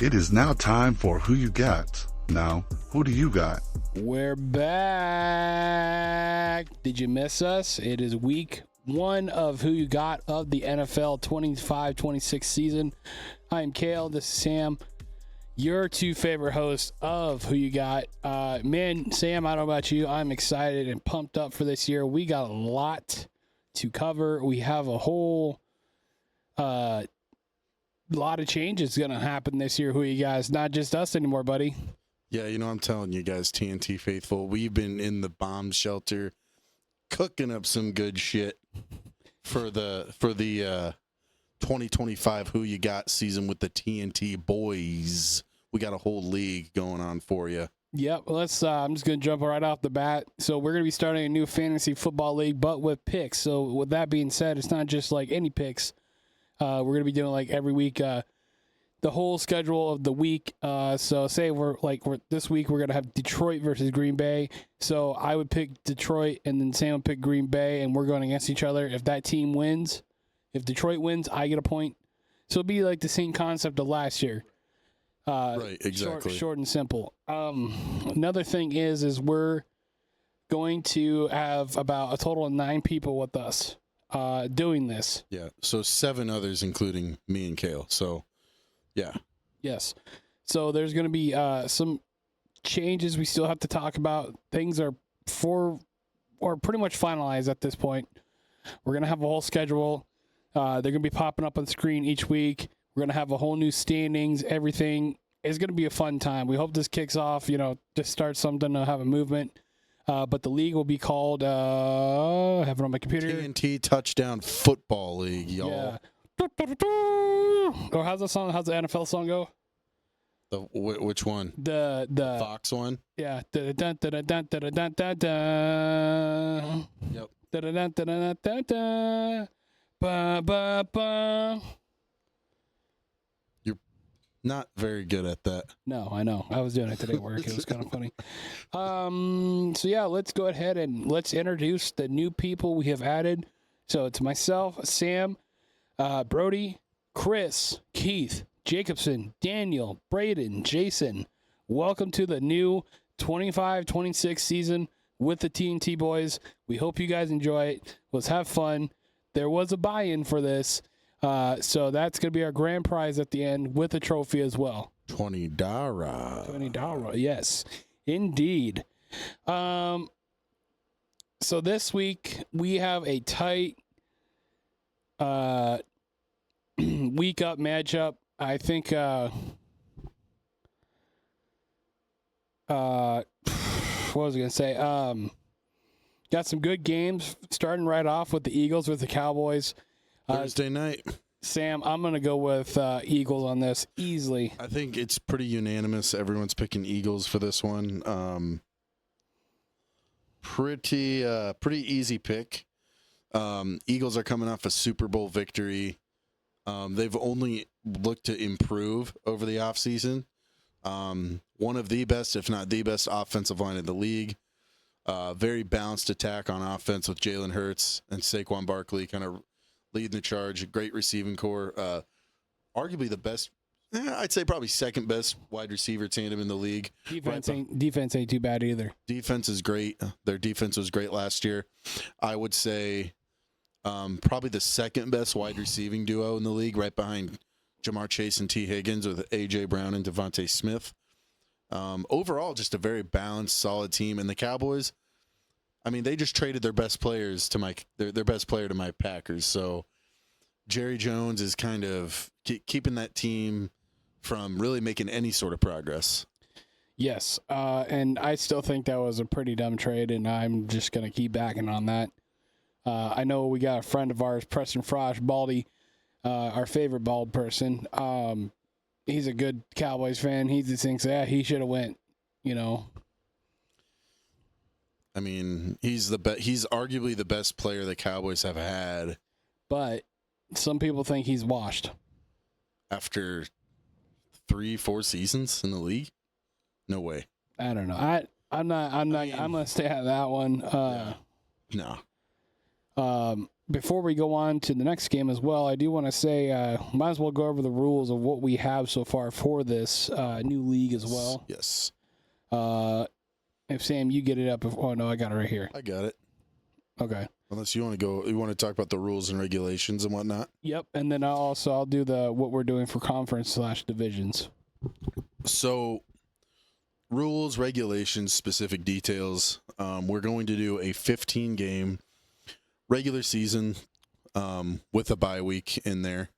It is now time for Who You Got. Now, who do you got? We're back. Did you miss us? It is week 1 of Who You Got of the NFL 25-26 season. I'm Kale. This is Sam, your 2 favorite hosts of Who You Got. Man, Sam, I don't know about you. I'm excited and pumped up for this year. We got a lot to cover. We have a whole lot of changes going to happen this year. Who you guys? Not just us anymore, buddy. Yeah, I'm telling you guys, TNT faithful, we've been in the bomb shelter cooking up some good shit for the 2025 Who You Got season with the TNT Boys. We got a whole league going on for you. Yep, let's. I'm just going to jump right off the bat. So we're going to be starting a new fantasy football league, but with picks. So with that being said, it's not just like any picks. We're going to be doing like every week, the whole schedule of the week. So say we're this week, we're going to have Detroit versus Green Bay. So I would pick Detroit and then Sam would pick Green Bay, and we're going against each other. If that team wins, if Detroit wins, I get a point. So it'll be like the same concept of last year. Right, exactly. Short and simple. Another thing is we're going to have about a total of 9 people with us doing this. Yeah, so 7 others, including me and Kale. So, yeah. Yes. So there's going to be some changes we still have to talk about. Things are pretty much finalized at this point. We're going to have a whole schedule. They're going to be popping up on the screen each week. We're going to have a whole new standings. Everything is going to be a fun time. We hope this kicks off, just start something to have a movement. But the league will be called, I have it on my computer. TNT Touchdown Football League, y'all. Yeah. Or how's the NFL song go? Which one? The Fox one? Yeah. Yep. You're not very good at that. No, I know. I was doing it today at work. It was kind of funny. So yeah, let's go ahead and let's introduce the new people we have added. So it's myself, Sam, Brody, Chris, Keith, Jacobson, Daniel, Braden, Jason. Welcome to the new 25-26 season with the TNT Boys. We hope you guys enjoy it. Let's have fun. There was a buy-in for this. So that's going to be our grand prize at the end with a trophy as well. $20. $20, yes, indeed. So this week we have a tight week up matchup. I think what was I going to say? Got some good games starting right off with the Eagles with the Cowboys. Thursday night. Sam, I'm going to go with Eagles on this easily. I think it's pretty unanimous. Everyone's picking Eagles for this one. Pretty easy pick. Eagles are coming off a Super Bowl victory. They've only looked to improve over the offseason. One of the best, if not the best, offensive line in the league. Very balanced attack on offense with Jalen Hurts and Saquon Barkley kind of leading the charge. Great receiving core. Arguably the best, I'd say probably second best wide receiver tandem in the league. Defense ain't too bad either. Defense is great. Their defense was great last year. I would say probably the second best wide receiving duo in the league, right behind Jamar Chase and T. Higgins, with A.J. Brown and Devontae Smith. Overall, just a very balanced, solid team. And the Cowboys, I mean, they just traded their best players to their best player to my Packers. So Jerry Jones is kind of keeping that team from really making any sort of progress. Yes, and I still think that was a pretty dumb trade, and I'm just going to keep backing on that. I know we got a friend of ours, Preston Frosh, Baldy, our favorite bald person. He's a good Cowboys fan. He just thinks, he should have went, I mean, he's arguably the best player the Cowboys have had. But some people think he's washed. After 3-4 seasons in the league? No way. I don't know. I'm gonna stay out of that one. No. before we go on to the next game as well, I do want to say, might as well go over the rules of what we have so far for this new league as well. Yes. If Sam, you get it up. Oh no, I got it right here. I got it. Okay. Unless you want to talk about the rules and regulations and whatnot. Yep, and then I'll do what we're doing for conference/divisions. So, rules, regulations, specific details. We're going to do a 15-game regular season with a bye week in there.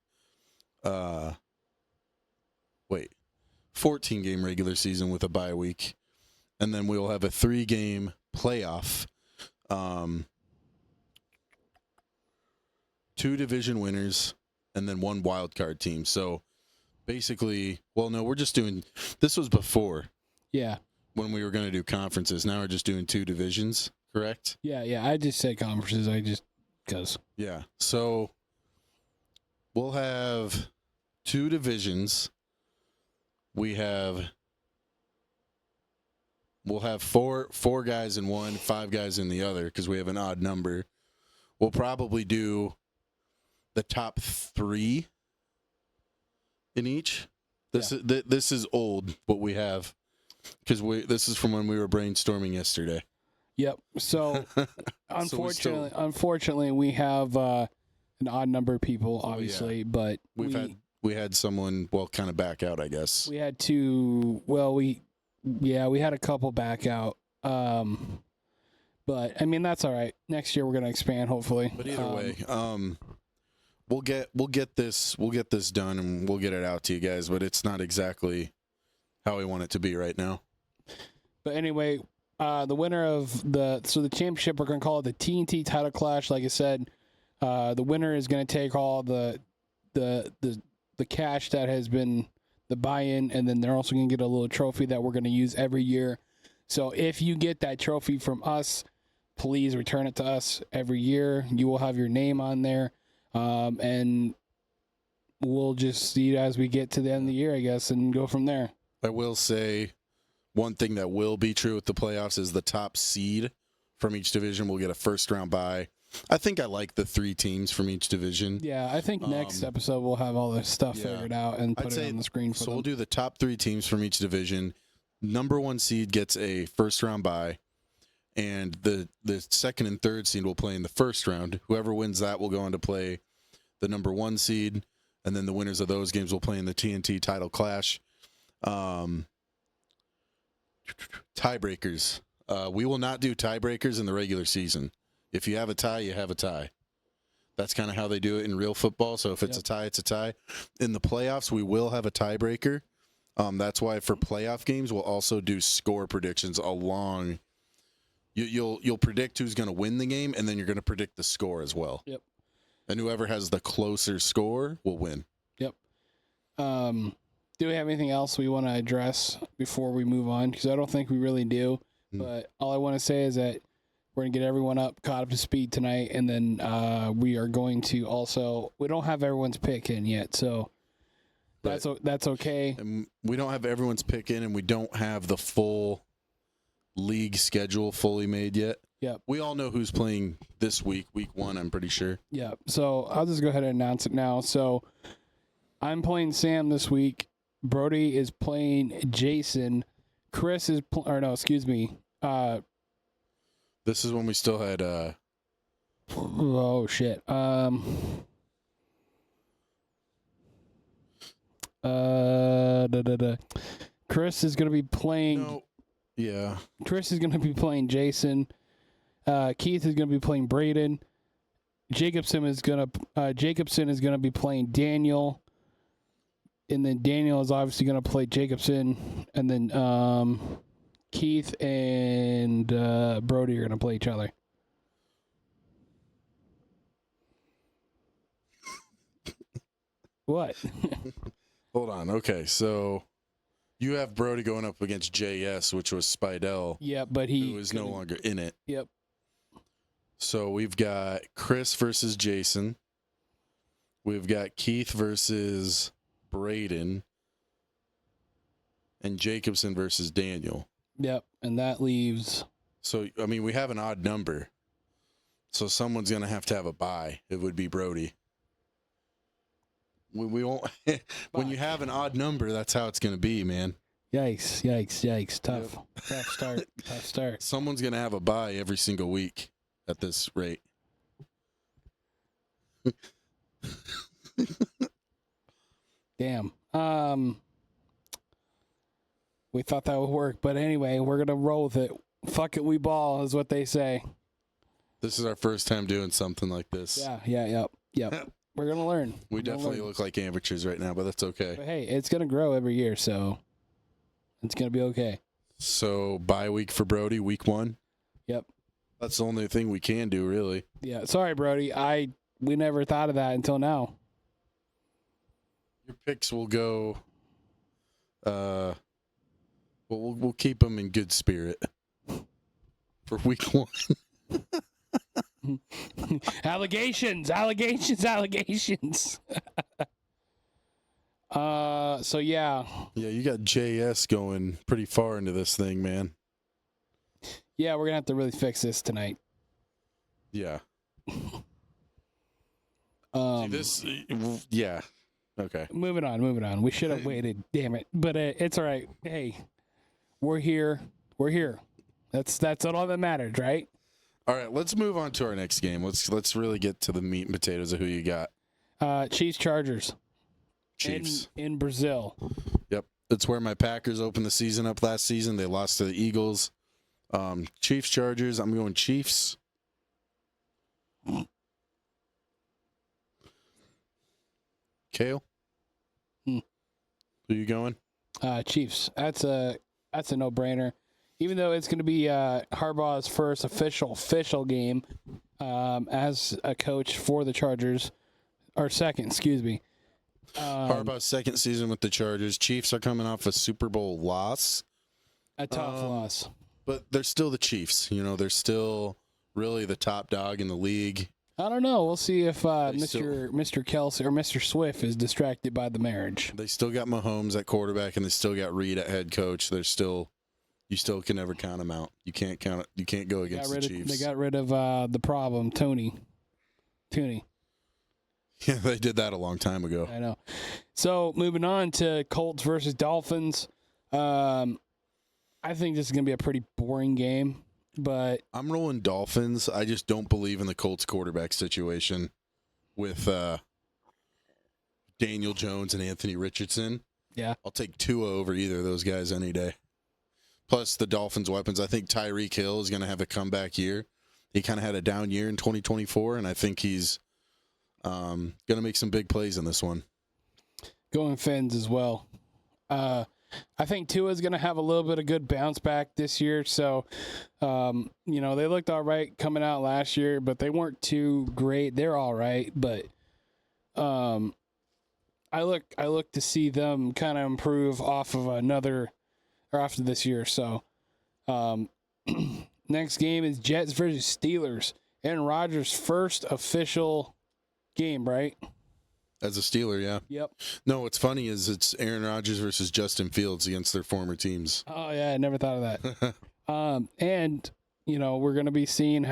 14-game regular season with a bye week. And then we'll have a 3-game playoff. 2 division winners, and then 1 wild card team. So basically, well, no, we're just doing, this was before. Yeah. When we were going to do conferences. Now we're just doing 2 divisions, correct? Yeah. I just said conferences. Because. Yeah. So we'll have 2 divisions. We'll have four guys in one, 5 guys in the other, because we have an odd number. We'll probably do the top 3 in each. This is old, what we have, because this is from when we were brainstorming yesterday. Yep. So unfortunately, we have an odd number of people, obviously, but we had someone kind of back out, I guess. We had 2. Well, we had a couple back out. But I mean, that's all right. Next year we're going to expand, hopefully. But either way, we'll get this done and we'll get it out to you guys, but it's not exactly how we want it to be right now. But anyway, the winner of the championship, we're going to call it the TNT Title Clash. Like I said, the winner is going to take all the cash that has been the buy-in, and then they're also going to get a little trophy that we're going to use every year. So if you get that trophy from us, please return it to us every year. You will have your name on there, and we'll just see as we get to the end of the year, I guess, and go from there. I will say one thing that will be true with the playoffs is the top seed from each division will get a first-round bye. I think I like the 3 teams from each division. Yeah, I think next episode we'll have all this stuff figured out and put it on the screen for them. We'll do the top 3 teams from each division. Number 1 seed gets a first-round bye, and the second and third seed will play in the first round. Whoever wins that will go on to play the number 1 seed, and then the winners of those games will play in the TNT Title Clash. Tiebreakers. We will not do tiebreakers in the regular season. If you have a tie, you have a tie. That's kind of how they do it in real football. So if it's a tie, it's a tie. In the playoffs, we will have a tiebreaker. That's why for playoff games, we'll also do score predictions along. You'll predict who's going to win the game, and then you're going to predict the score as well. Yep. And whoever has the closer score will win. Yep. Do we have anything else we want to address before we move on? Because I don't think we really do. But all I want to say is that we're going to get everyone caught up to speed tonight, and then we are going to also. We don't have everyone's pick in yet, so that's okay. And we don't have everyone's pick in, and we don't have the full league schedule fully made yet. Yeah, we all know who's playing this week 1, I'm pretty sure. Yeah, so I'll just go ahead and announce it now. So I'm playing Sam this week. Brody is playing Jason. Chris is this is when we still had oh shit. Chris is gonna be playing Chris is gonna be playing Jason. Keith is gonna be playing Braden. Jacobson is gonna be playing Daniel. And then Daniel is obviously gonna play Jacobson, and then Keith and Brody are going to play each other. What? Hold on. Okay, so you have Brody going up against JS, which was Spidell. Yeah, but who is no longer in it. Yep. So we've got Chris versus Jason. We've got Keith versus Braden. And Jacobson versus Daniel. Yep, and that leaves. So, I mean, we have an odd number. So someone's going to have a bye. It would be Brody. We won't. When you have an odd number, that's how it's going to be, man. Yikes. Tough start. Someone's going to have a bye every single week at this rate. Damn. We thought that would work, but anyway, we're going to roll with it. Fuck it, we ball is what they say. This is our first time doing something like this. Yep. We're going to learn. We definitely look like amateurs right now, but that's okay. But hey, it's going to grow every year, so it's going to be okay. So, bye week for Brody, week 1? Yep. That's the only thing we can do, really. Yeah, sorry, Brody. We never thought of that until now. Your picks will go... we'll keep them in good spirit for week 1. Allegations. So yeah. Yeah, you got JS going pretty far into this thing, man. Yeah, we're gonna have to really fix this tonight. Yeah. Yeah. Okay. Moving on. We should have waited. Damn it. But it's all right. Hey, we're here. That's all that matters, right? All right, let's move on to our next game. Let's really get to the meat and potatoes of who you got. Chiefs Chargers. Chiefs in Brazil. Yep, that's where my Packers opened the season up last season. They lost to the Eagles. Chiefs Chargers. I'm going Chiefs. Kale, who you going? Chiefs. That's a no-brainer. Even though it's going to be Harbaugh's first official game as a coach for the Chargers, or second, excuse me. Harbaugh's second season with the Chargers. Chiefs are coming off a Super Bowl loss. A tough loss. But they're still the Chiefs. You know, they're still really the top dog in the league. I don't know. We'll see if Mr. Kelsey or Mr. Swift is distracted by the marriage. They still got Mahomes at quarterback, and they still got Reed at head coach. You still can never count them out. You can't count it. You can't go against the Chiefs. They got rid of the problem, Tooney. Yeah, they did that a long time ago. I know. So moving on to Colts versus Dolphins. I think this is going to be a pretty boring game, but I'm rolling Dolphins. I just don't believe in the Colts quarterback situation with Daniel Jones and Anthony Richardson. Yeah. I'll take Tua over either of those guys any day. Plus the Dolphins' weapons. I think Tyreek Hill is going to have a comeback year. He kind of had a down year in 2024, and I think he's going to make some big plays in this one. Going Fins as well. I think Tua is going to have a little bit of good bounce back this year. So, they looked all right coming out last year, but they weren't too great. They're all right, but I look to see them kind of improve off of after this year. So, next game is Jets versus Steelers. Aaron Rodgers' first official game, right? As a Steeler, yeah. Yep. No, what's funny is it's Aaron Rodgers versus Justin Fields against their former teams. Oh, yeah, I never thought of that. And, we're going to be seeing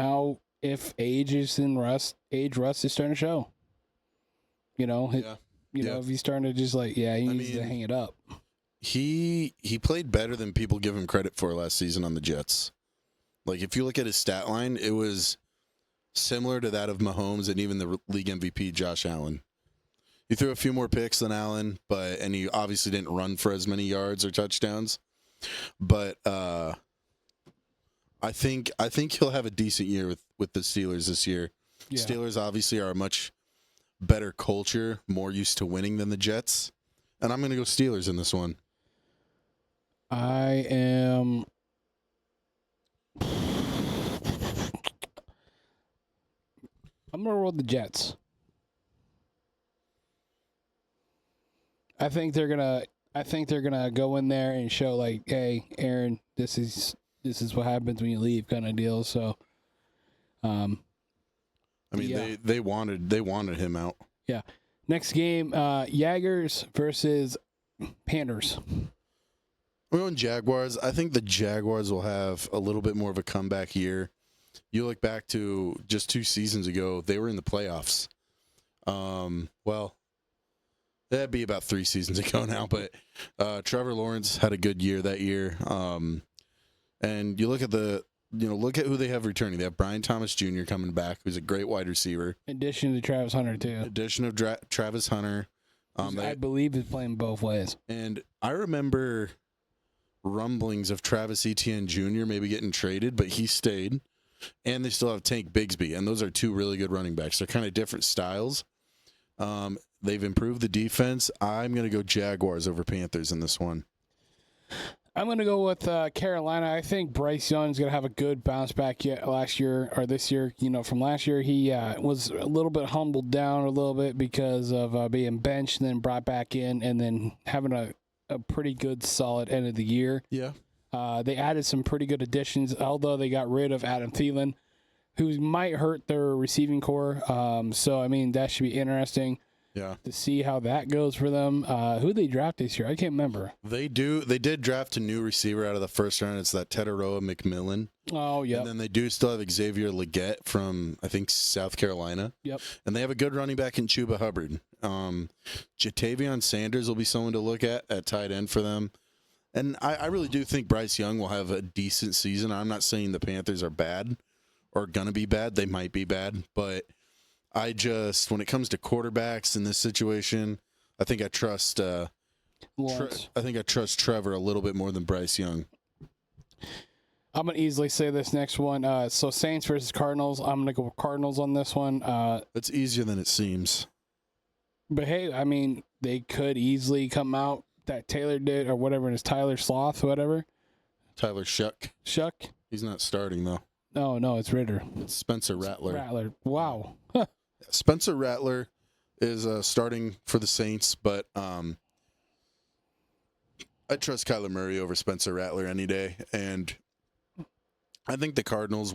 if age rust is starting to show. If he's starting to just he needs to hang it up. He played better than people give him credit for last season on the Jets. Like, if you look at his stat line, it was similar to that of Mahomes and even the league MVP, Josh Allen. He threw a few more picks than Allen, and he obviously didn't run for as many yards or touchdowns. But I think he'll have a decent year with the Steelers this year. Yeah. Steelers obviously are a much better culture, more used to winning than the Jets. And I'm going to go Steelers in this one. I'm going to roll the Jets. I think they're gonna go in there and show hey, Aaron, this is what happens when you leave, kind of deal. So, they wanted him out. Yeah. Next game, Jaguars versus Panthers. We're going Jaguars. I think the Jaguars will have a little bit more of a comeback year. you look back to just 2 seasons ago, they were in the playoffs. Well, that'd be about 3 seasons ago now, but Trevor Lawrence had a good year that year. And you look at look at who they have returning. They have Brian Thomas Jr. coming back, who's a great wide receiver. In addition to Travis Hunter, too. Addition of Travis Hunter. I believe is playing both ways. And I remember rumblings of Travis Etienne Jr. maybe getting traded, but he stayed. And they still have Tank Bigsby, and those are 2 really good running backs. They're kind of different styles. They've improved the defense. I'm going to go Jaguars over Panthers in this one. I'm going to go with Carolina. I think Bryce Young's going to have a good bounce back this year. From last year, he was a little bit humbled down a little bit because of being benched and then brought back in and then having a pretty good, solid end of the year. Yeah. They added some pretty good additions, although they got rid of Adam Thielen, who might hurt their receiving core. That should be interesting. Yeah. To see how that goes for them. Who they draft this year? I can't remember. They did draft a new receiver out of the first round. It's that Teteroa McMillan. Oh, yeah. And then they do still have Xavier Legette from, I think, South Carolina. Yep. And they have a good running back in Chuba Hubbard. Jatavion Sanders will be someone to look at tight end for them. And I really do think Bryce Young will have a decent season. I'm not saying the Panthers are bad or going to be bad. They might be bad, but when it comes to quarterbacks in this situation, I think I trust Trevor a little bit more than Bryce Young. I'm going to easily say this next one. So Saints versus Cardinals. I'm going to go with Cardinals on this one. It's easier than it seems. But hey, I mean, they could easily come out that Taylor did or whatever it is, Tyler Sloth, whatever. Tyler Shuck. Shuck? He's not starting, though. No, it's Ritter. It's Spencer Rattler. Rattler. Wow. Spencer Rattler is starting for the Saints, but I trust Kyler Murray over Spencer Rattler any day. And I think the Cardinals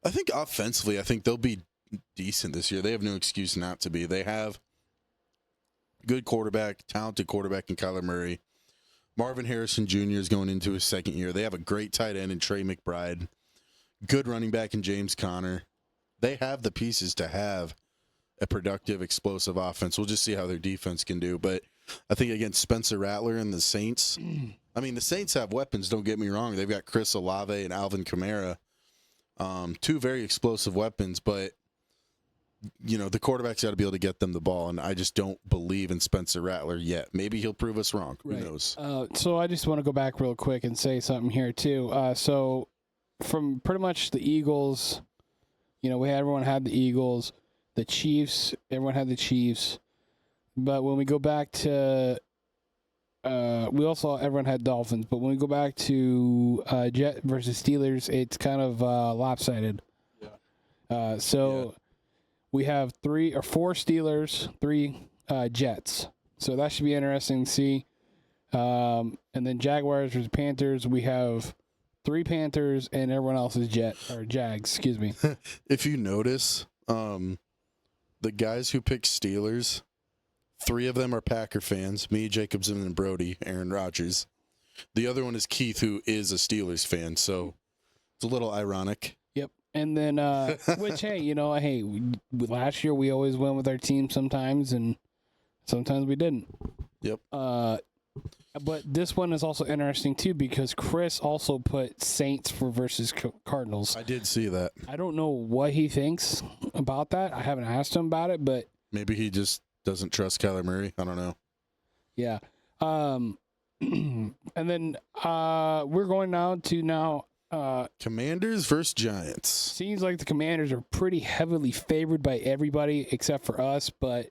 offensively, they'll be decent this year. They have no excuse not to be. They have good talented quarterback in Kyler Murray. Marvin Harrison Jr. is going into his second year. They have a great tight end in Trey McBride. Good running back in James Conner. They have the pieces to have a productive, explosive offense. We'll just see how their defense can do. But I think against Spencer Rattler and the Saints, the Saints have weapons, don't get me wrong. They've got Chris Olave and Alvin Kamara, 2 very explosive weapons, but the quarterback's got to be able to get them the ball, and I just don't believe in Spencer Rattler yet. Maybe he'll prove us wrong. Right. Who knows? So I just want to go back real quick and say something here, too. So from pretty much the Eagles, everyone had the Eagles. The Chiefs, everyone had the Chiefs. But when we go back to everyone had Dolphins. But when we go back to Jet versus Steelers, it's kind of lopsided. Yeah. We have 3 or 4 Steelers, 3 Jets. So that should be interesting to see. And then Jaguars versus Panthers, we have 3 Panthers and everyone else is Jags, excuse me. If you notice, the guys who pick Steelers, 3 of them are Packer fans. Me, Jacobson, and Brody, Aaron Rodgers. The other one is Keith, who is a Steelers fan. So it's a little ironic. Yep. And then, which, hey, last year we always went with our team sometimes, and sometimes we didn't. Yep. But this one is also interesting, too, because Chris also put Saints versus Cardinals. I did see that. I don't know what he thinks about that. I haven't asked him about it, but... Maybe he just doesn't trust Kyler Murray. I don't know. Yeah. And then we're going now Commanders versus Giants. Seems like the Commanders are pretty heavily favored by everybody except for us, but...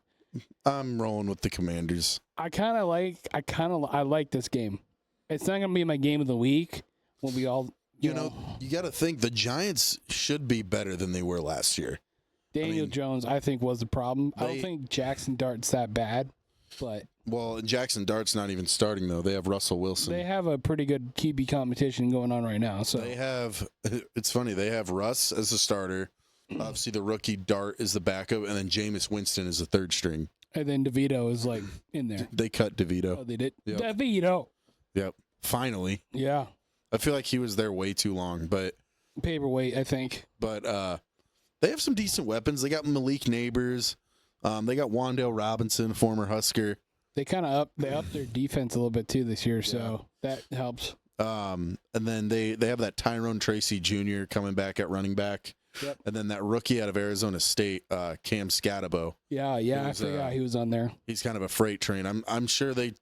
I'm rolling with the Commanders. I like this game. It's not going to be my game of the week when we all, you know. You got to think the Giants should be better than they were last year. Daniel Jones, I think, was the problem. I don't think Jackson Dart's that bad, but. Well, Jackson Dart's not even starting, though. They have Russell Wilson. They have a pretty good QB competition going on right now. So it's funny, they have Russ as the starter. Obviously, the rookie Dart is the backup, and then Jameis Winston is the third string. And then DeVito is in there. They cut DeVito. Oh, they did? Yep. DeVito. Yep. Finally. Yeah. I feel like he was there way too long, but paperweight, I think. But they have some decent weapons. They got Malik Neighbors. They got Wandale Robinson, former Husker. They kind of up their defense a little bit too this year, so that helps. And then they have that Tyrone Tracy Jr. coming back at running back. Yep. And then that rookie out of Arizona State, Cam Scatabo. Yeah, I forgot he was on there. He's kind of a freight train. I'm sure they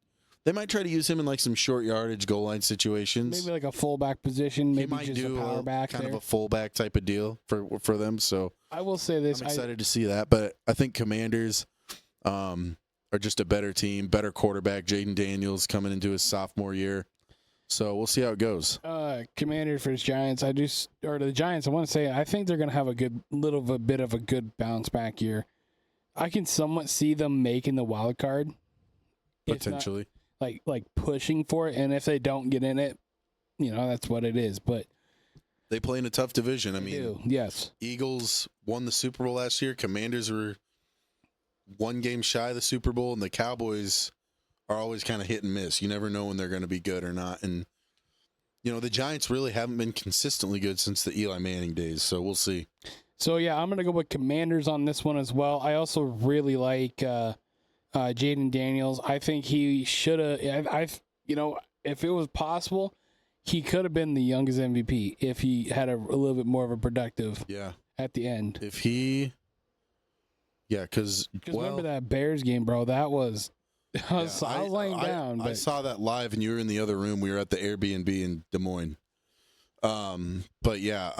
might try to use him in like some short yardage goal line situations. Maybe like a fullback position, maybe might just do a power back kind there. of a fullback type of deal for them. So I will say this: I'm excited to see that. But I think Commanders are just a better team, better quarterback. Jaden Daniels coming into his sophomore year. So we'll see how it goes. Commanders versus Giants. The Giants. I want to say I think they're going to have a bit of a good bounce back year. I can somewhat see them making the wild card, Potentially, like pushing for it. And if they don't get in it, that's what it is. But they play in a tough division. I mean, yes, Eagles won the Super Bowl last year. Commanders were one game shy of the Super Bowl, and the Cowboys are always kind of hit and miss. You never know when they're going to be good or not. And, the Giants really haven't been consistently good since the Eli Manning days, so we'll see. So, yeah, I'm going to go with Commanders on this one as well. I also really like Jaden Daniels. I think he should have, if it was possible, he could have been the youngest MVP if he had a little bit more of a productive at the end. If he, because remember that Bears game, bro, that was... I was laying down. I saw that live, and you were in the other room. We were at the Airbnb in Des Moines. But yeah,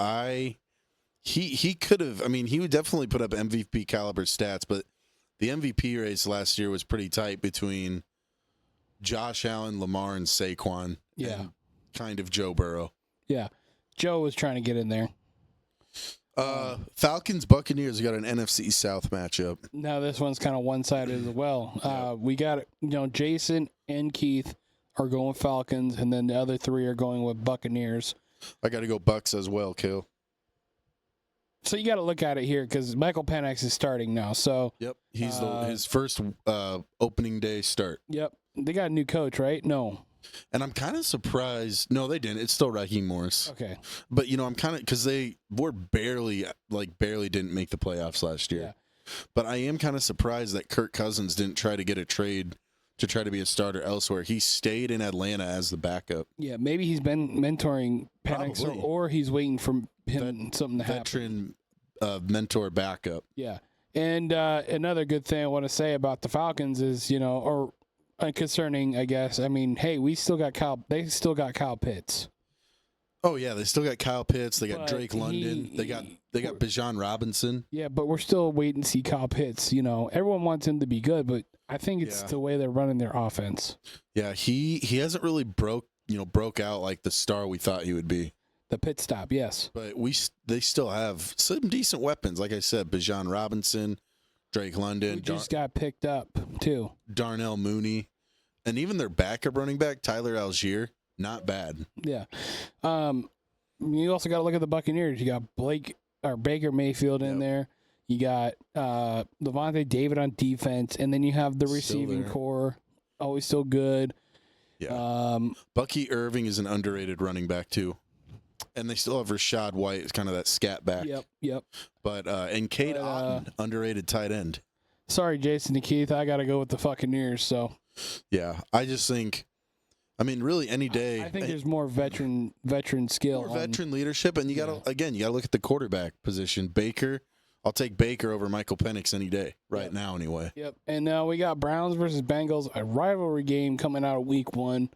he could have. I mean, he would definitely put up MVP caliber stats. But the MVP race last year was pretty tight between Josh Allen, Lamar, and Saquon. Yeah, and kind of Joe Burrow. Yeah, Joe was trying to get in there. Falcons Buccaneers got an NFC South matchup. Now this one's kind of one-sided as well. We got Jason and Keith are going Falcons, and then the other three are going with Buccaneers. I got to go Bucks as well, Kill. So you got to look at it here because Michael Penix is starting now. So yep, he's his first opening day start. Yep, they got a new coach, right? No. And I'm kind of surprised. No, they didn't. It's still Raheem Morris. Okay. But, I'm kind of, because they were barely didn't make the playoffs last year. Yeah. But I am kind of surprised that Kirk Cousins didn't try to get a trade to try to be a starter elsewhere. He stayed in Atlanta as the backup. Yeah, maybe he's been mentoring Penix or he's waiting for something to happen. Veteran mentor backup. Yeah. And another good thing I want to say about the Falcons is, concerning, I guess. I mean, hey, they still got Kyle Pitts. Oh yeah, they still got Kyle Pitts. They got Drake London. They got Bijan Robinson. Yeah, but we're still waiting to see Kyle Pitts. Everyone wants him to be good, but I think it's the way they're running their offense. Yeah, he hasn't really broke out like the star we thought he would be. The pit stop, yes. But they still have some decent weapons. Like I said, Bijan Robinson, Drake London. He just got picked up, too. Darnell Mooney. And even their backup running back, Tyler Algier, not bad. Yeah. You also got to look at the Buccaneers. You got Baker Mayfield in there. You got Levante David on defense. And then you have the receiving core. Always still good. Yeah. Bucky Irving is an underrated running back, too. And they still have Rashad White. It's kind of that scat back. Yep. But and Cade Otton, underrated tight end. Sorry, Jason and Keith. I got to go with the Buccaneers. So. Yeah, I just think, really any day. I think there's more veteran skill. More veteran leadership, and you got to look at the quarterback position. Baker, I'll take Baker over Michael Penix any day, now anyway. Yep. And now we got Browns versus Bengals, a rivalry game coming out of week 1.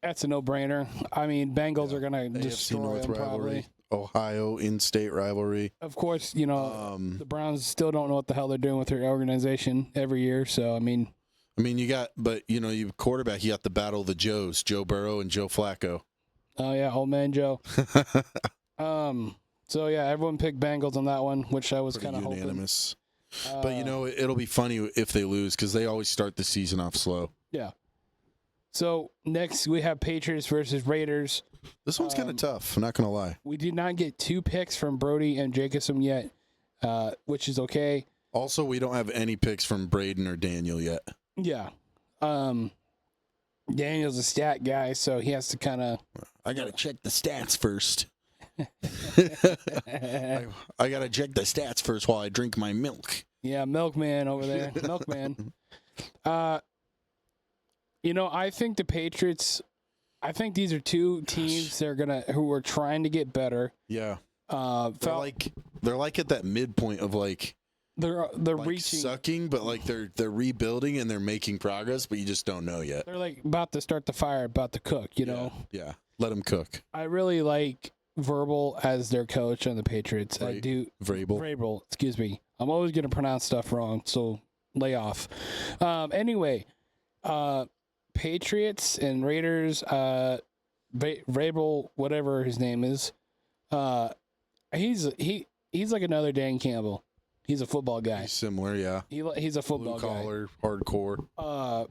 That's a no-brainer. I mean, Bengals are going to destroy them probably. Ohio in-state rivalry. Of course, the Browns still don't know what the hell they're doing with their organization every year. So, I mean, you quarterback, you got the battle of the Joes, Joe Burrow and Joe Flacco. Oh, yeah, old man Joe. So, yeah, everyone picked Bengals on that one, which I was kind of hoping. Unanimous. But, it'll be funny if they lose because they always start the season off slow. Yeah. So, next we have Patriots versus Raiders. This one's kind of tough. I'm not going to lie. We did not get 2 picks from Brody and Jacobson yet, which is okay. Also, we don't have any picks from Braden or Daniel yet. Yeah. Daniel's a stat guy, so he has to kind of. I got to check the stats first. I got to check the stats first while I drink my milk. Yeah, Milkman over there. Milkman. I think the Patriots. I think these are two teams who are trying to get better. Yeah. They're like at that midpoint of they're like reaching, sucking, but like they're rebuilding and they're making progress, but you just don't know yet. They're like about to start the fire, about to cook. You know. Yeah. Let them cook. I really like Verbal as their coach on the Patriots. I do. Vrabel. Excuse me. I'm always going to pronounce stuff wrong, so lay off. Anyway, Patriots and Raiders. Vrabel, whatever his name is. He's like another Dan Campbell. He's a football guy. He's similar, yeah. He's a football Blue collar, hardcore.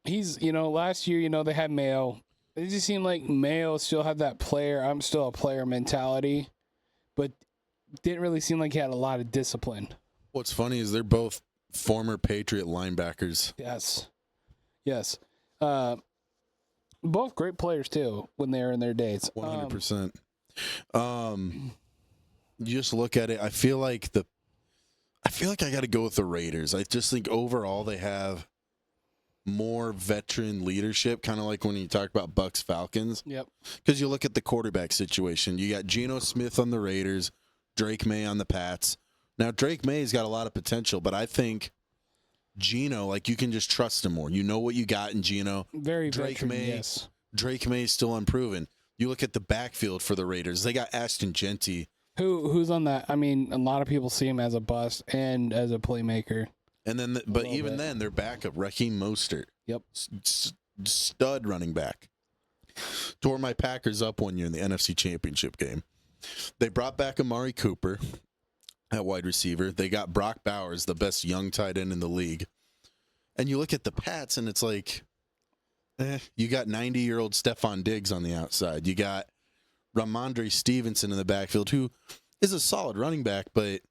He's last year they had Mayo. It just seemed like Mayo still had that player. I'm still a player mentality, but didn't really seem like he had a lot of discipline. What's funny is they're both former Patriot linebackers. Yes. Both great players too when they were in their days. 100%. You just look at it. I feel like I got to go with the Raiders. I just think overall they have more veteran leadership, kind of like when you talk about Bucks Falcons. Yep. Because you look at the quarterback situation. You got Geno Smith on the Raiders, Drake May on the Pats. Now Drake May's got a lot of potential, but I think Geno, you can just trust him more. You know what you got in Geno. Very veteran, yes. Drake May is still unproven. You look at the backfield for the Raiders. They got Ashton Genty. Who's on that? I mean, a lot of people see him as a bust and as a playmaker. And then, then, their backup, Raheem Mostert. Yep. Stud running back. Tore my Packers up one year in the NFC Championship game. They brought back Amari Cooper at wide receiver. They got Brock Bowers, the best young tight end in the league. And you look at the Pats, and it's like, you got 90-year-old Stephon Diggs on the outside. You got Ramondre Stevenson in the backfield, who is a solid running back, but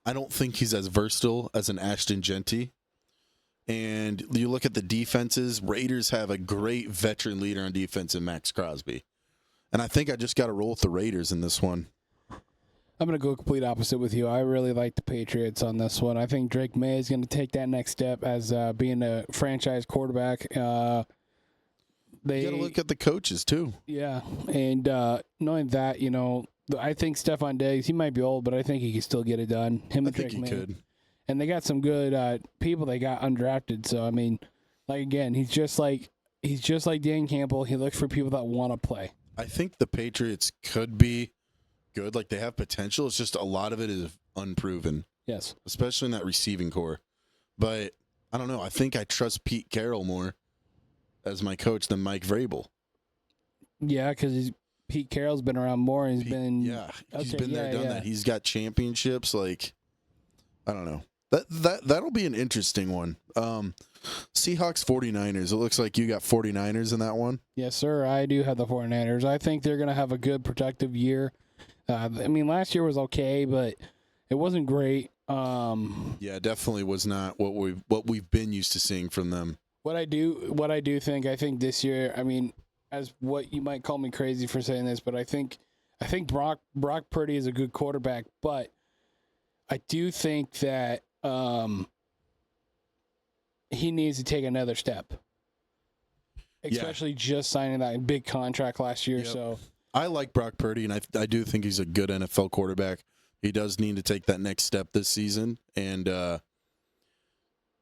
I don't think he's as versatile as an Ashton Genty. And you look at the defenses, Raiders have a great veteran leader on defense in Max Crosby. And I think I just got to roll with the Raiders in this one. I'm going to go complete opposite with you. I really like the Patriots on this one. I think Drake May is going to take that next step as being a franchise quarterback. You got to look at the coaches, too. Yeah. And knowing that, I think Stephon Diggs, he might be old, but I think he can still get it done. Him and Drake May. Could. And they got some good people they got undrafted. So, I mean, again, he's just like Dan Campbell. He looks for people that want to play. I think the Patriots could be good. They have potential. It's just a lot of it is unproven. Yes. Especially in that receiving core. But, I don't know. I think I trust Pete Carroll more as my coach than Mike Vrabel. Yeah, because Pete Carroll's been around more. And he's been there, done that. He's got championships. I don't know. That'll be an interesting one. Seahawks 49ers. It looks like you got 49ers in that one. Yes, sir. I do have the 49ers. I think they're going to have a good productive year. Last year was okay, but it wasn't great. Yeah, definitely was not what we've been used to seeing from them. What I do think, this year, as what you might call me crazy for saying this, but I think Brock Purdy is a good quarterback, but I do think that he needs to take another step, especially just signing that big contract last year. Yep. So I like Brock Purdy, and I do think he's a good NFL quarterback. He does need to take that next step this season and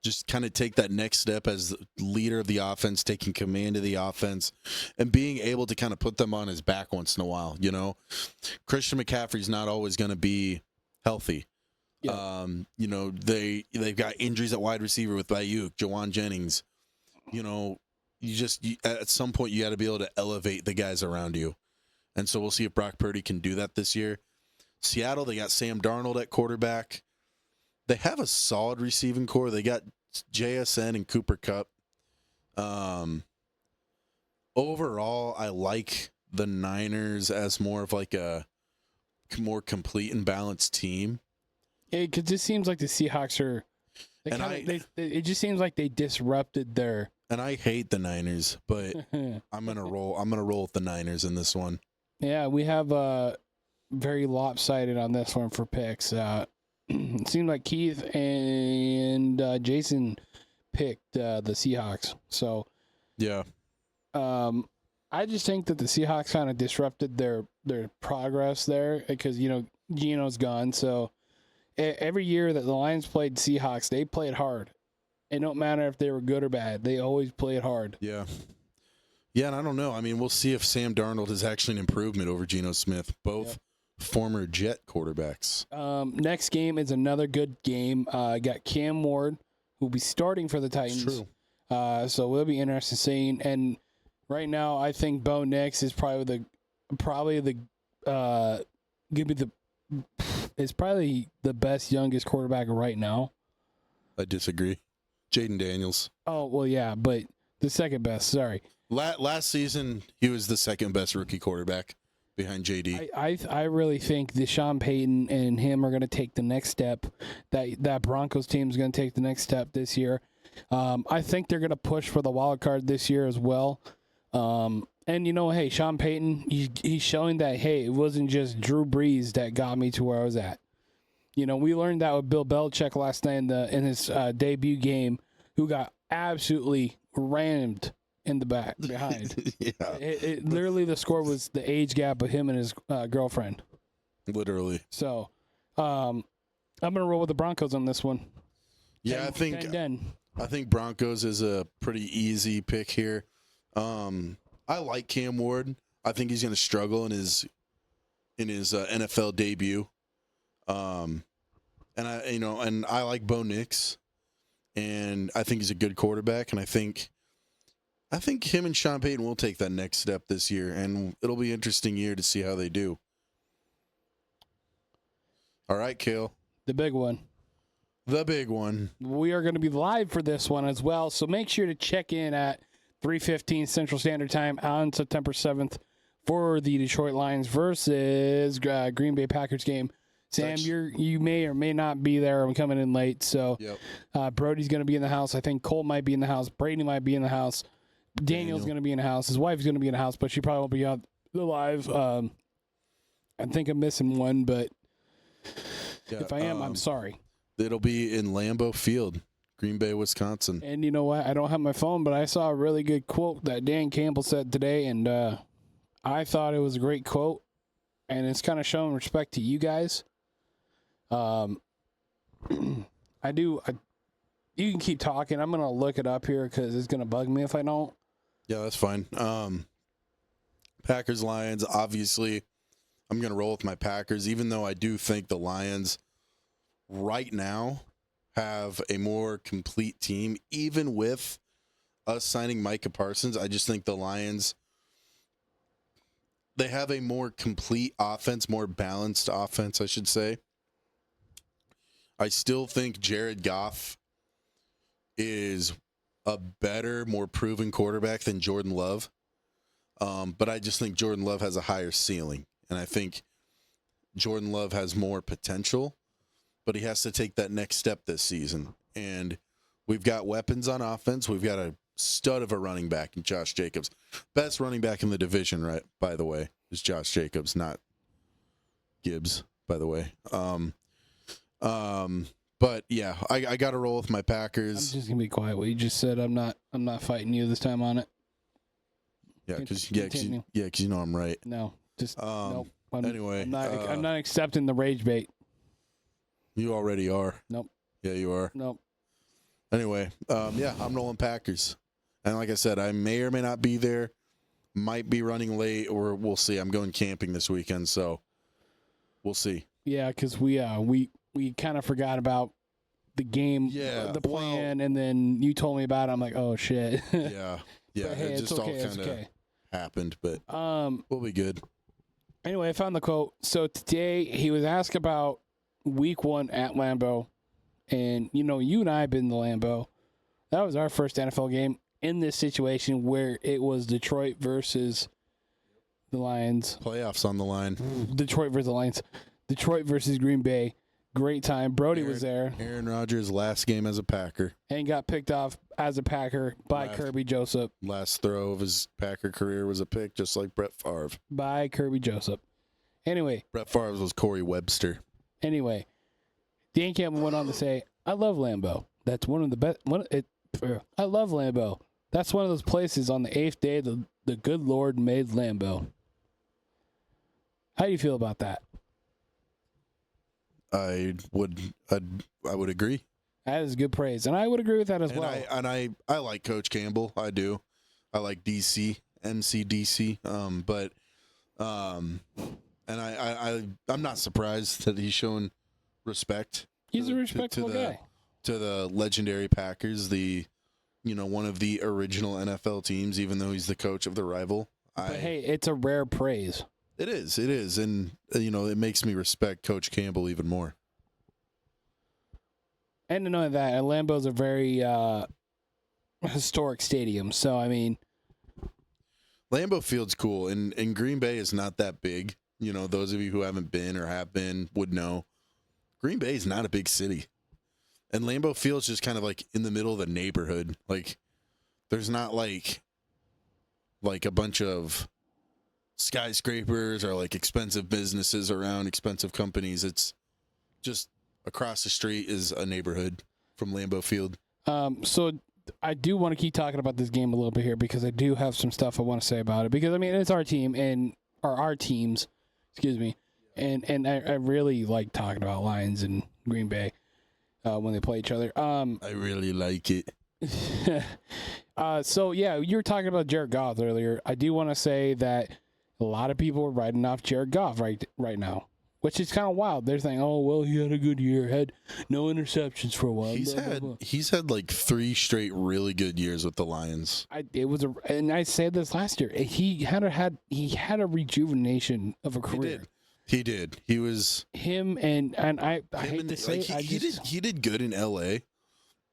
just kind of take that next step as leader of the offense, taking command of the offense, and being able to kind of put them on his back once in a while. Christian McCaffrey's not always going to be healthy. Yeah. They've got injuries at wide receiver with Ayuk, Jawan Jennings. At some point you got to be able to elevate the guys around you. And so we'll see if Brock Purdy can do that this year. Seattle, they got Sam Darnold at quarterback. They have a solid receiving core. They got JSN and Cooper Kupp. Overall, I like the Niners as more of a more complete and balanced team. It just seems like the Seahawks are. It just seems like they disrupted their And I hate the Niners, but I'm gonna roll. I'm gonna roll with the Niners in this one. Yeah, we have very lopsided on this one for picks. It seemed like Keith and Jason picked the Seahawks. So Yeah. I just think that the Seahawks kind of disrupted their progress there because, Geno's gone. So every year that the Lions played Seahawks, they played hard. It don't matter if they were good or bad. They always played hard. Yeah. Yeah, and I don't know. I mean, we'll see if Sam Darnold is actually an improvement over Geno Smith, both former Jet quarterbacks. Next game is another good game. Got Cam Ward, who'll be starting for the Titans. True. So we'll be interested seeing. And right now, I think Bo Nix is probably the best youngest quarterback right now. I disagree. Jaden Daniels. Oh well, yeah, but the second best. Sorry. Last season, he was the second best rookie quarterback behind JD. I really think that Sean Payton and him are going to take the next step. That Broncos team is going to take the next step this year. I think they're going to push for the wild card this year as well. And hey, Sean Payton, he's showing that it wasn't just Drew Brees that got me to where I was at. We learned that with Bill Belichick last night in his debut game, who got absolutely rammed in the back behind. Yeah. It literally, the score was the age gap of him and his girlfriend. Literally. So, I'm gonna roll with the Broncos on this one. Yeah, 10-10. I think Broncos is a pretty easy pick here. I like Cam Ward. I think he's going to struggle in his NFL debut. And I like Bo Nix, and I think he's a good quarterback. And I think him and Sean Payton will take that next step this year, and it'll be an interesting year to see how they do. All right, Kale. The big one. The big one. We are going to be live for this one as well, so make sure to check in at 3:15 Central Standard Time on September 7th for the Detroit Lions versus Green Bay Packers game. Sam, you may or may not be there. I'm coming in late, so Brody's going to be in the house. I think Cole might be in the house. Brady might be in the house. Daniel's going to be in the house. His wife's going to be in the house, but she probably won't be on the live. I think I'm missing one, but if I am, I'm sorry. It'll be in Lambeau Field, Green Bay, Wisconsin. And you know what? I don't have my phone, but I saw a really good quote that Dan Campbell said today, and I thought it was a great quote, and it's kind of showing respect to you guys. You can keep talking. I'm going to look it up here because it's going to bug me if I don't. Yeah, that's fine. Packers, Lions, obviously, I'm going to roll with my Packers, even though I do think the Lions right now have a more complete team. Even with us signing Micah Parsons, I just think the Lions, they have a more complete offense, more balanced offense, I should say. I still think Jared Goff is a better, more proven quarterback than Jordan Love. But I just think Jordan Love has a higher ceiling. And I think Jordan Love has more potential, but he has to take that next step this season. And we've got weapons on offense. We've got a stud of a running back in Josh Jacobs. Best running back in the division, right, by the way, is Josh Jacobs, not Gibbs, by the way. But yeah, I got to roll with my Packers. I'm just gonna be quiet. What you just said, I'm not fighting you this time on it. Yeah, because you know I'm right. No, just nope. Anyway, I'm not accepting the rage bait. You already are. Nope. Yeah, you are. Nope. Anyway, I'm rolling Packers, and like I said, I may or may not be there. Might be running late, or we'll see. I'm going camping this weekend, so we'll see. Yeah, because we kind of forgot about the game, the plan, and then you told me about it. I'm like, oh shit. Yeah, hey, it just all kind of happened, but we'll be good. Anyway, I found the quote. So today he was asked about week 1 at Lambeau, and you and I have been to Lambeau. That was our first NFL game in this situation where it was Detroit versus the Lions. Playoffs on the line. Detroit versus the Lions. Detroit versus Green Bay. Great time. Brody was there. Aaron Rodgers' last game as a Packer. And got picked off as a Packer by Kirby Joseph. Last throw of his Packer career was a pick, just like Brett Favre. By Kirby Joseph. Anyway. Brett Favre was Corey Webster. Anyway, Dan Campbell went on to say, I love Lambeau. That's one of the best. I love Lambeau. That's one of those places on the 8th day the good Lord made Lambeau. How do you feel about that? I would agree. That is good praise, and I would agree with that as well. I like Coach Campbell. I do. I like DC, MCDC. I'm not surprised that he's showing respect. He's a respectful guy to the legendary Packers, one of the original NFL teams, even though he's the coach of the rival. But hey, it's a rare praise. It is, and it makes me respect Coach Campbell even more. And to know that Lambeau's a very historic stadium, so I mean, Lambeau Field's cool, and Green Bay is not that big. Those of you who haven't been or have been would know. Green Bay is not a big city, and Lambeau Field's just kind of like in the middle of the neighborhood. Like, there's not like a bunch of skyscrapers or like expensive businesses around, expensive companies. It's just across the street is a neighborhood from Lambeau Field. So I do want to keep talking about this game a little bit here because I do have some stuff I want to say about it, because I mean, it's our team or our teams, excuse me. And I really like talking about Lions and Green Bay when they play each other. I really like it. So yeah, you were talking about Jared Goff earlier. I do want to say that a lot of people are writing off Jared Goff right now, which is kind of wild. They're saying, "Oh, well, he had a good year, had no interceptions for a while." He's had like 3 straight really good years with the Lions. And I said this last year. He had a rejuvenation of a career. He did. He was him, and I hate to say he did good in LA.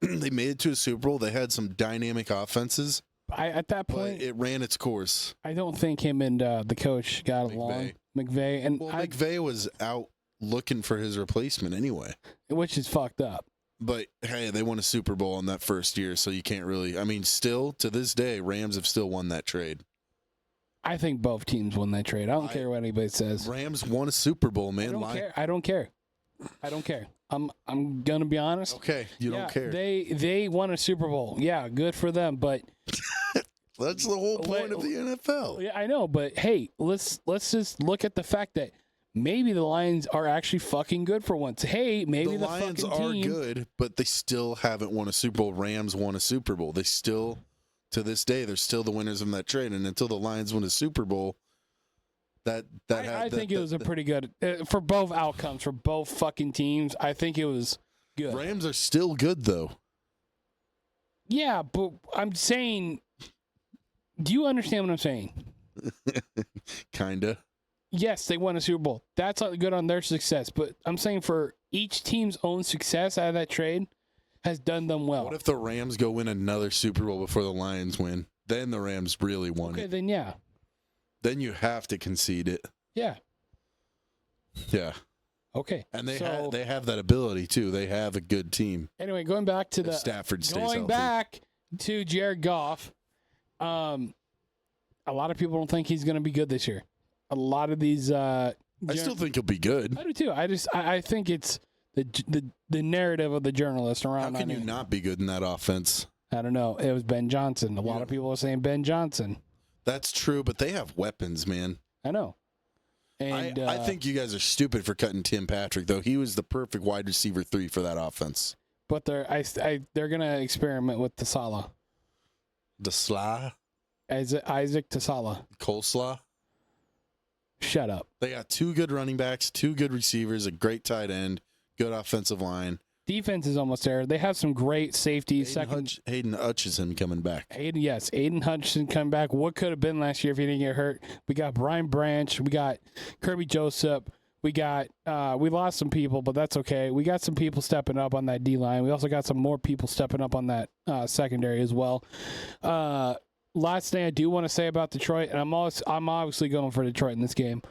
They made it to a Super Bowl. They had some dynamic offenses. At that point, it ran its course. I don't think him and the coach got along. McVay. And McVay was out looking for his replacement anyway, which is fucked up. But hey, they won a Super Bowl in that first year, so you can't really. I mean, still to this day, Rams have still won that trade. I think both teams won that trade. I don't care what anybody says. Rams won a Super Bowl, man. I don't care. I'm gonna be honest. Okay, you don't care. They won a Super Bowl. Yeah, good for them. But that's the whole point of the NFL. Yeah, I know. But hey, let's just look at the fact that maybe the Lions are actually fucking good for once. Hey, maybe the Lions fucking are team, good, but they still haven't won a Super Bowl. Rams won a Super Bowl. They still, to this day, they're still the winners of that trade. And until the Lions win a Super Bowl, I think it was a pretty good for both outcomes for both fucking teams. I think it was good. Rams are still good though. Yeah, but I'm saying, do you understand what I'm saying? Kinda. Yes, they won a Super Bowl. That's good on their success. But I'm saying for each team's own success out of that trade has done them well. What if the Rams go win another Super Bowl before the Lions win? Then the Rams really won it. Okay, then yeah. Then you have to concede it. Yeah. Yeah. Okay. And they have that ability too. They have a good team. Anyway, going back to Stafford stays going healthy. back to Jared Goff, a lot of people don't think he's going to be good this year. A lot of these I still think he'll be good. I do too. I think it's the narrative of the journalist around. How can you not be good in that offense? I don't know. It was Ben Johnson. A lot of people are saying Ben Johnson. That's true, but they have weapons, man. I know. And I think you guys are stupid for cutting Tim Patrick, though. He was the perfect wide receiver 3 for that offense. But they're gonna experiment with Tasala. Isaac Tasala. Coleslaw. Shut up. They got 2 good running backs, 2 good receivers, a great tight end, good offensive line. Defense is almost there. They have some great safeties. Hayden Hutchinson coming back. Aiden Hutchinson coming back. What could have been last year if he didn't get hurt? We got Brian Branch. We got Kirby Joseph. We got we lost some people, but that's okay. We got some people stepping up on that D-line. We also got some more people stepping up on that secondary as well. Last thing I do want to say about Detroit, and I'm obviously going for Detroit in this game.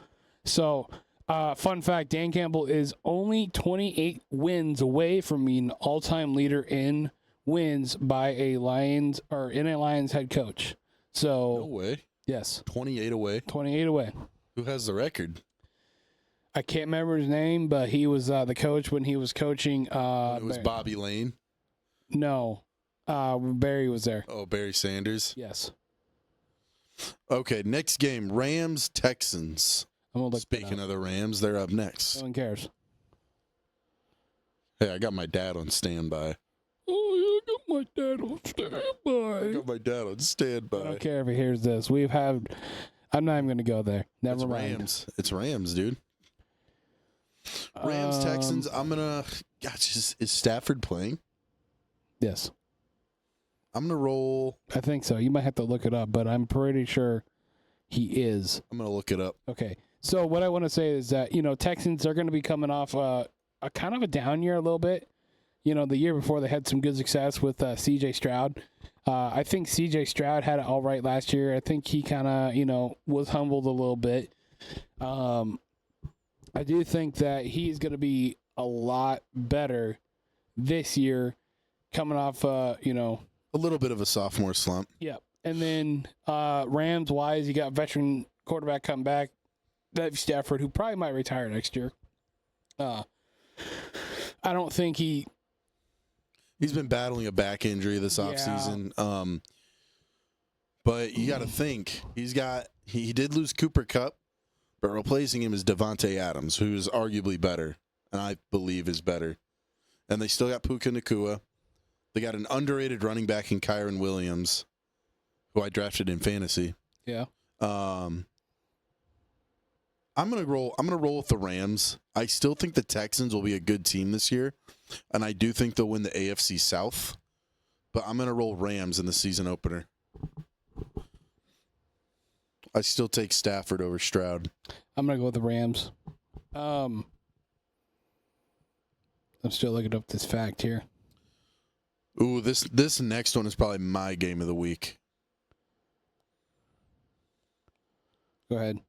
So, fun fact, Dan Campbell is only 28 wins away from being an all-time leader in wins by a Lions head coach. So No way. yes, 28 away. 28 away. Who has the record? I can't remember his name, but he was the coach when he was coaching. When it was Bobby Lane. No, Barry was there. Oh, Barry Sanders. Yes. Okay, next game, Rams Texans. I'm gonna look. Speaking of the Rams, they're up next. No one cares. Hey, I got my dad on standby. Oh, I got my dad on I standby. got my dad on standby. I don't care if he hears this. I'm not even going to go there. Never It's mind. Rams. It's Rams, dude. Rams Texans. I'm gonna. Gosh, is Stafford playing? Yes, I'm gonna roll. I think so. You might have to look it up, but I'm pretty sure he is. I'm gonna look it up. Okay. So what I want to say is that Texans are going to be coming off a kind of a down year a little bit. The year before they had some good success with C.J. Stroud. I think C.J. Stroud had it all right last year. I think he kind of, was humbled a little bit. I do think that he's going to be a lot better this year coming off, A little bit of a sophomore slump. Yeah. And then Rams-wise, you got veteran quarterback coming back, Dave Stafford, who probably might retire next year. I don't think he's been battling a back injury this offseason. But you got to think he did lose Cooper Kupp, but replacing him is Devontae Adams, who's arguably better, and I believe is better. And they still got Puka Nacua. They got an underrated running back in Kyron Williams, who I drafted in fantasy. Yeah. I'm gonna roll with the Rams. I still think the Texans will be a good team this year, and I do think they'll win the AFC South. But I'm gonna roll Rams in the season opener. I still take Stafford over Stroud. I'm going to go with the Rams. I'm still looking up this fact here. Ooh, this next one is probably my game of the week. Go ahead.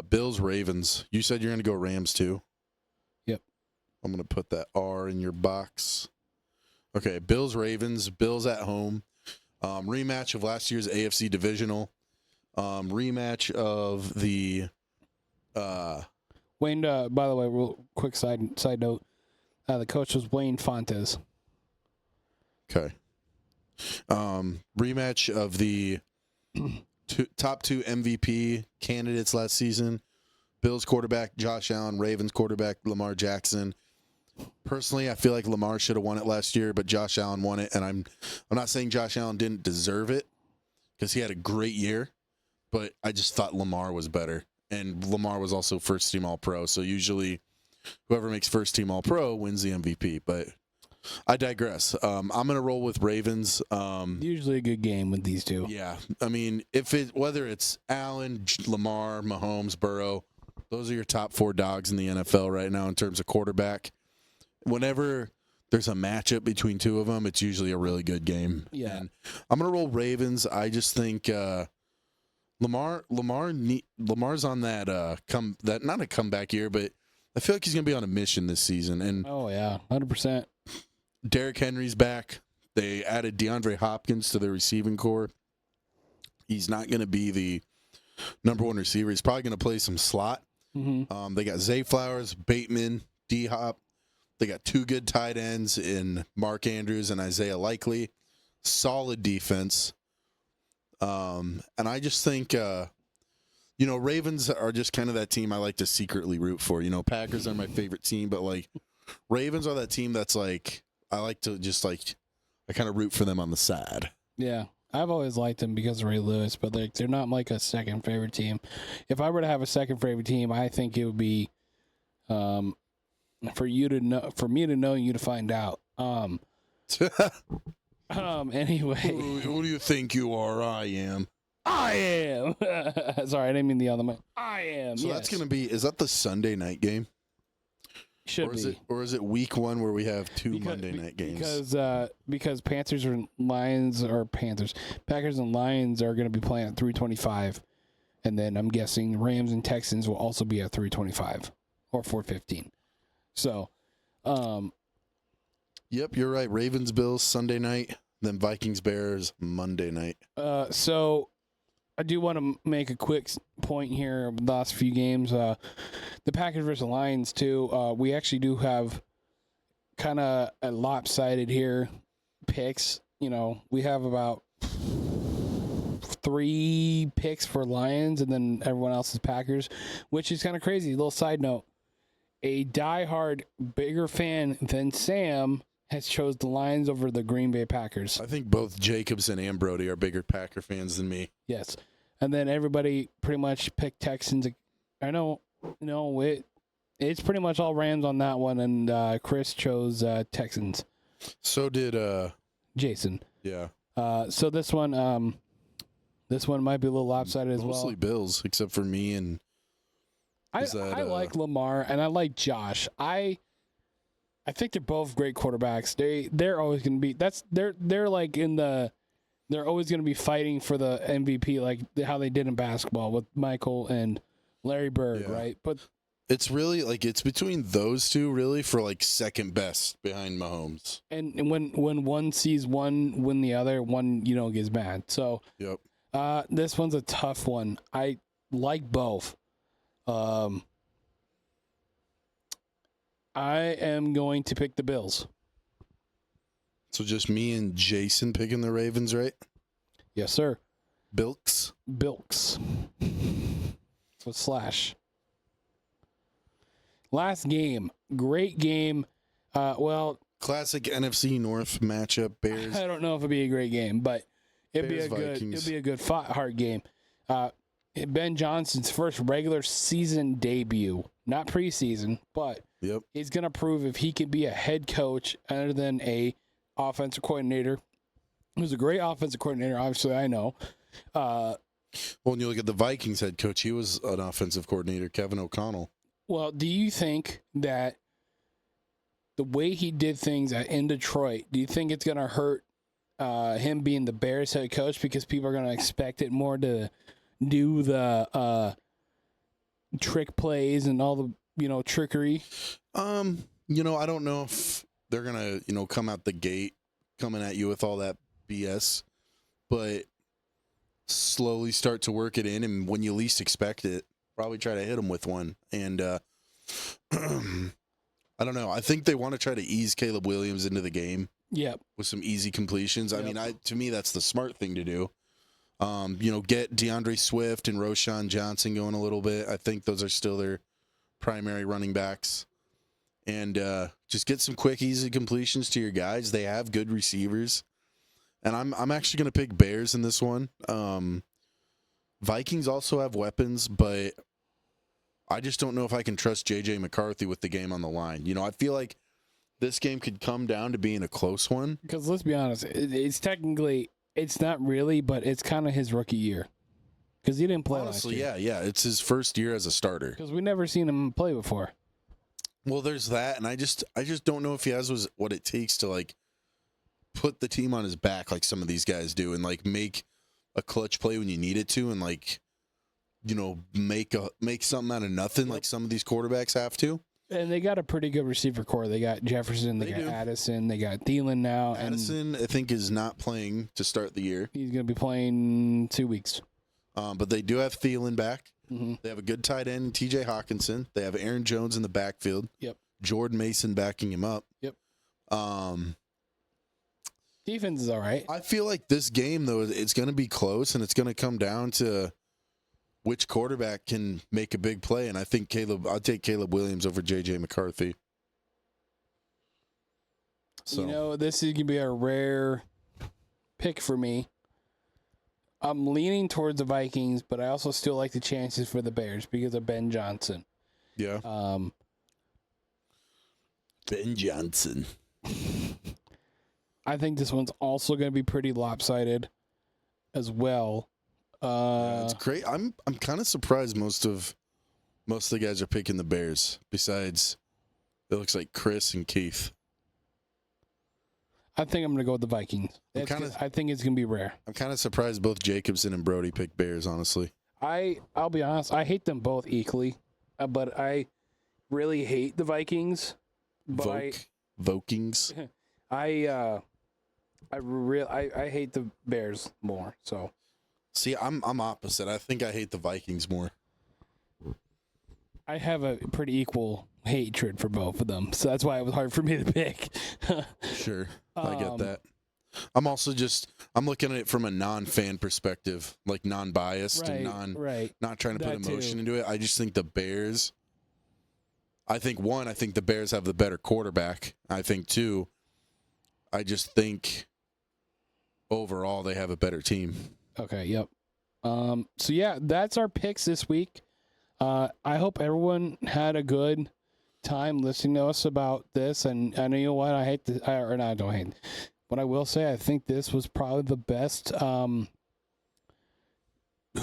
Bills Ravens. You said you're going to go Rams too? Yep. I'm going to put that R in your box. Okay, Bills Ravens. Bills at home. Rematch of last year's AFC Divisional. Rematch of the Wayne, by the way, real quick side note. The coach was Wayne Fontes. Okay. Rematch of the top two MVP candidates last season. Bills quarterback Josh Allen, Ravens quarterback Lamar Jackson. Personally, I feel like Lamar should have won it last year, but Josh Allen won it, and I'm not saying Josh Allen didn't deserve it because he had a great year, but I just thought Lamar was better, and Lamar was also first team All-Pro, so usually whoever makes first team All-Pro wins the MVP, but I digress. I'm gonna roll with Ravens. Usually a good game with these two. Yeah, I mean, whether it's Allen, Lamar, Mahomes, Burrow, those are your top four dogs in the NFL right now in terms of quarterback. Whenever there's a matchup between two of them, it's usually a really good game. Yeah, and I'm gonna roll Ravens. I just think Lamar's on that not a comeback year, but I feel like he's gonna be on a mission this season. And oh yeah, 100%. Derrick Henry's back. They added DeAndre Hopkins to their receiving core. He's not going to be the number one receiver. He's probably going to play some slot. Mm-hmm. They got Zay Flowers, Bateman, D-Hop. They got two good tight ends in Mark Andrews and Isaiah Likely. Solid defense. And I just think, Ravens are just kind of that team I like to secretly root for. Packers are my favorite team, but, Ravens are that team that's, I like to just, I kind of root for them on the side. Yeah. I've always liked them because of Ray Lewis, but they're not a second favorite team. If I were to have a second favorite team, I think it would be for me to know and you to find out. Anyway. Who do you think you are? I am. Sorry, I didn't mean the other one. I am. So yes. that's going to be, is that the Sunday night game? Should be. Or is it week one where we have two Monday night games? Because Packers and Lions are going to be playing at 3:25, and then I'm guessing Rams and Texans will also be at 3:25 or 4:15. So, Yep, you're right. Ravens, Bills, Sunday night. Then Vikings, Bears, Monday night. So I do want to make a quick point here. The last few games, the Packers versus Lions too. We actually do have kind of a lopsided here picks. You know, we have about 3 picks for Lions, and then everyone else is Packers, which is kind of crazy. Little side note: a diehard bigger fan than Sam has chose the Lions over the Green Bay Packers. I think both Jacobson and Brody are bigger Packer fans than me. Yes. And then everybody pretty much picked Texans. I know, it's pretty much all Rams on that one, and Chris chose Texans. So did Jason. Yeah. So this one might be a little lopsided as well. Mostly Bills, except for me and. I like Lamar and I like Josh. I think they're both great quarterbacks. They're always going to be they're like they're always going to be fighting for the MVP, like how they did in basketball with Michael and Larry Bird, right? But it's really like it's between those two really for like second best behind Mahomes. And when one sees one win the other, one gets mad. So yep. This one's a tough one. I like both. I am going to pick the Bills. So just me and Jason picking the Ravens, right? Yes, sir. Bilks. So slash. Last game. Great game. Classic NFC North matchup. Bears. I don't know if it'd be a great game, but it'd be a good hard game. Ben Johnson's first regular season debut, not preseason, but he's going to prove if he can be a head coach other than a offensive coordinator. Who's a great offensive coordinator, obviously, I know. When you look at the Vikings head coach, he was an offensive coordinator, Kevin O'Connell. Well, do you think that the way he did things in Detroit, do you think it's going to hurt him being the Bears head coach because people are going to expect it more to do the trick plays and all the trickery? I don't know if they're gonna come out the gate coming at you with all that BS, but slowly start to work it in, and when you least expect it, probably try to hit them with one. And I don't know. I think they want to try to ease Caleb Williams into the game. Yep. With some easy completions. Yep. I mean, to me, that's the smart thing to do. Get DeAndre Swift and Roshan Johnson going a little bit. I think those are still their primary running backs. And just get some quick, easy completions to your guys. They have good receivers. And I'm actually going to pick Bears in this one. Vikings also have weapons, but I just don't know if I can trust J.J. McCarthy with the game on the line. I feel like this game could come down to being a close one. Because let's be honest, it's technically... It's not really, but it's kind of his rookie year. Because he didn't play last year. Yeah. It's his first year as a starter. Because we never seen him play before. Well, there's that, and I just don't know if he has what it takes to, like, put the team on his back like some of these guys do and, like, make a clutch play when you need it to and, like, make something out of nothing like some of these quarterbacks have to. And they got a pretty good receiver core. They got Jefferson, they got Addison, they got Thielen now. Addison, I think, is not playing to start the year. He's going to be playing 2 weeks. But they do have Thielen back. Mm-hmm. They have a good tight end, T.J. Hawkinson. They have Aaron Jones in the backfield. Yep. Jordan Mason backing him up. Yep. Defense is all right. I feel like this game, though, it's going to be close, and it's going to come down to which quarterback can make a big play, and I think I'll take Caleb Williams over J.J. McCarthy. So. This is going to be a rare pick for me. I'm leaning towards the Vikings, but I also still like the chances for the Bears because of Ben Johnson. Yeah. Ben Johnson. I think this one's also going to be pretty lopsided as well. It's great. I'm kind of surprised most of the guys are picking the Bears. Besides, it looks like Chris and Keith. I think I'm going to go with the Vikings. I think it's going to be rare. I'm kind of surprised both Jacobson and Brody picked Bears, honestly. I'll be honest. I hate them both equally, but I really hate the Vikings. Vikings. I hate the Bears more. So See, I'm opposite. I think I hate the Vikings more. I have a pretty equal hatred for both of them. So that's why it was hard for me to pick. Sure, I get that. I'm also I'm looking at it from a non-fan perspective, like non-biased and not trying to put emotion into it. I just think the Bears. I think the Bears have the better quarterback. I think two, I just think overall they have a better team. Okay, yep. So yeah, that's our picks this week. I hope everyone had a good time listening to us about this. And you know what? I don't hate. But I will say, I think this was probably the best Who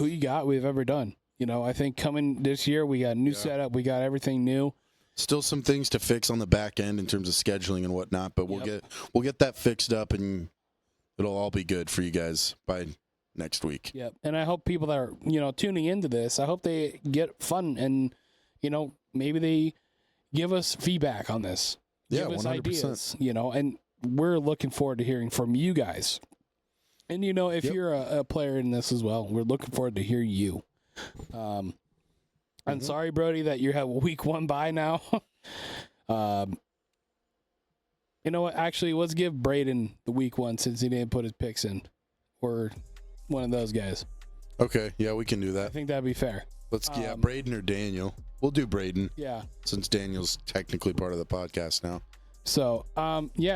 You Got we've ever done. You know, I think coming this year, we got a new setup. We got everything new. Still some things to fix on the back end in terms of scheduling and whatnot, but we'll get that fixed up and it'll all be good for you guys by next week. Yep. And I hope people that are, tuning into this, I hope they get fun and, maybe they give us feedback on this. Give us 100%. Ideas, and we're looking forward to hearing from you guys. And, if you're a player in this as well, we're looking forward to hear you. I'm sorry, Brody, that you have week 1 bye now. You know what? Actually, let's give Braden the week 1 since he didn't put his picks in. Or one of those guys. Okay, yeah, we can do that. I think that'd be fair. Braden or Daniel. We'll do Braden. Yeah. Since Daniel's technically part of the podcast now. So,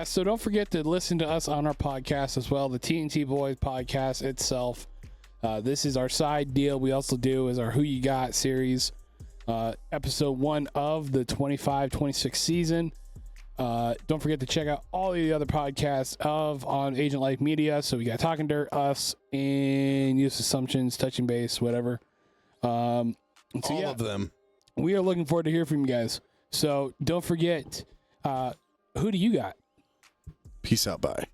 so don't forget to listen to us on our podcast as well, the TNT Boys podcast itself. This is our side deal. We also do is our Who You Got series, episode 1 of the 25-26 season. Don't forget to check out all the other podcasts on Agent Life Media. So we got Talking Dirt, us, and Use Assumptions, Touching Base, whatever. All of them. We are looking forward to hear from you guys. So don't forget, who do you got? Peace out. Bye.